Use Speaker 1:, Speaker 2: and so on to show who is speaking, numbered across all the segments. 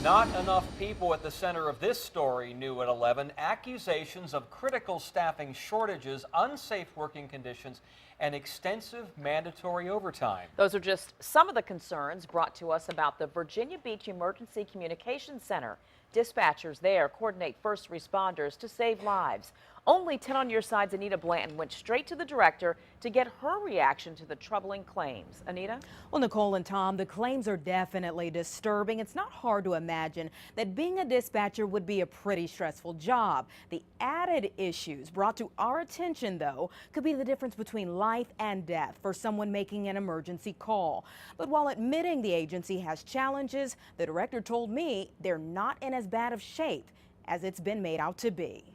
Speaker 1: Not enough people at the center of this story. New at 11, accusations of critical staffing shortages, unsafe working conditions, and extensive mandatory overtime.
Speaker 2: Those are just some of the concerns brought to us about the Virginia Beach Emergency Communications Center. Dispatchers there coordinate first responders to save lives. Only 10 on Your Side's Anita Blanton went straight to the director to get her reaction to the troubling claims. Anita?
Speaker 3: Well, Nicole and Tom, the claims are definitely disturbing. It's not hard to imagine that being a dispatcher would be a pretty stressful job. The added issues brought to our attention, though, could be the difference between life and death for someone making an emergency call. But while admitting the agency has challenges, the director told me they're not in as bad of shape as it's been made out to be.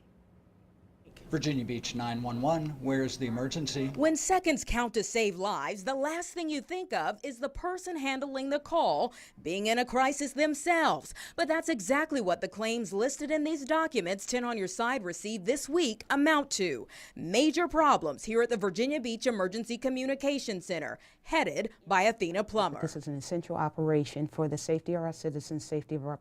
Speaker 4: Virginia Beach 911, where's the emergency?
Speaker 3: When seconds count to save lives, the last thing you think of is the person handling the call being in a crisis themselves. But that's exactly what the claims listed in these documents 10 on Your Side received this week amount to. Major problems here at the Virginia Beach Emergency Communications Center, headed by Athena Plummer.
Speaker 5: This is an essential operation for the safety of our citizens, safety of our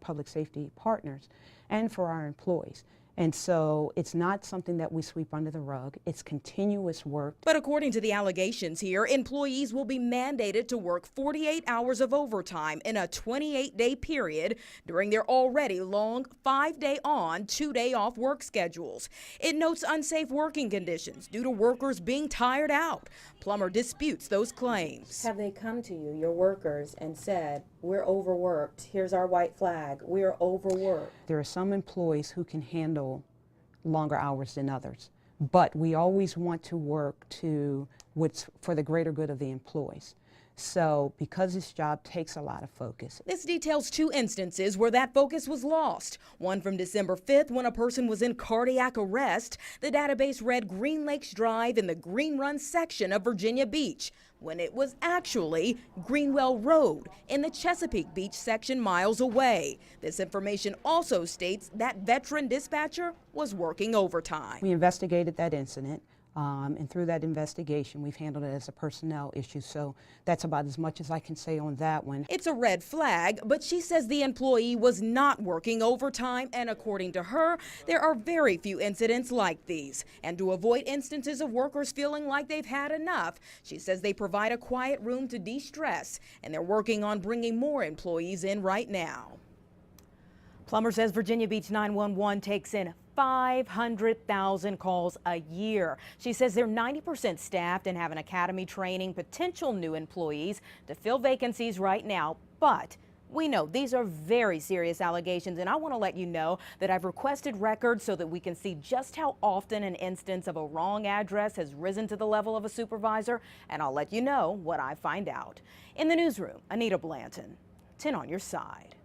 Speaker 5: public safety partners, and for our employees. And so it's not something that we sweep under the rug. It's continuous work.
Speaker 3: But according to the allegations here, employees will be mandated to work 48 hours of overtime in a 28-day period during their already long 5-day on, 2-day off work schedules. It notes unsafe working conditions due to workers being tired out. Plummer disputes those claims.
Speaker 6: Have they come to you, your workers, and said, we're overworked, here's our white flag, we're overworked?
Speaker 5: There are some employees who can handle longer hours than others, but we always want to work to what's for the greater good of the employees. So because this job takes a lot of focus.
Speaker 3: This details 2 instances where that focus was lost. One from December 5th when a person was in cardiac arrest. The database read Green Lakes Drive in the Green Run section of Virginia Beach, when it was actually Greenwell Road in the Chesapeake Beach section miles away. This information also states that veteran dispatcher was working overtime.
Speaker 5: We investigated that incident. And through that investigation, we've handled it as a personnel issue. So that's about as much as I can say on that one.
Speaker 3: It's a red flag, but she says the employee was not working overtime. And according to her, there are very few incidents like these. And to avoid instances of workers feeling like they've had enough, she says they provide a quiet room to de-stress. And they're working on bringing more employees in right now. Plummer says Virginia Beach 911 takes in 500,000 calls a year. She says they're 90% staffed and have an academy training potential new employees to fill vacancies right now. But we know these are very serious allegations, and I want to let you know that I've requested records so that we can see just how often an instance of a wrong address has risen to the level of a supervisor, and I'll let you know what I find out. In the newsroom, Anita Blanton, 10 on Your Side.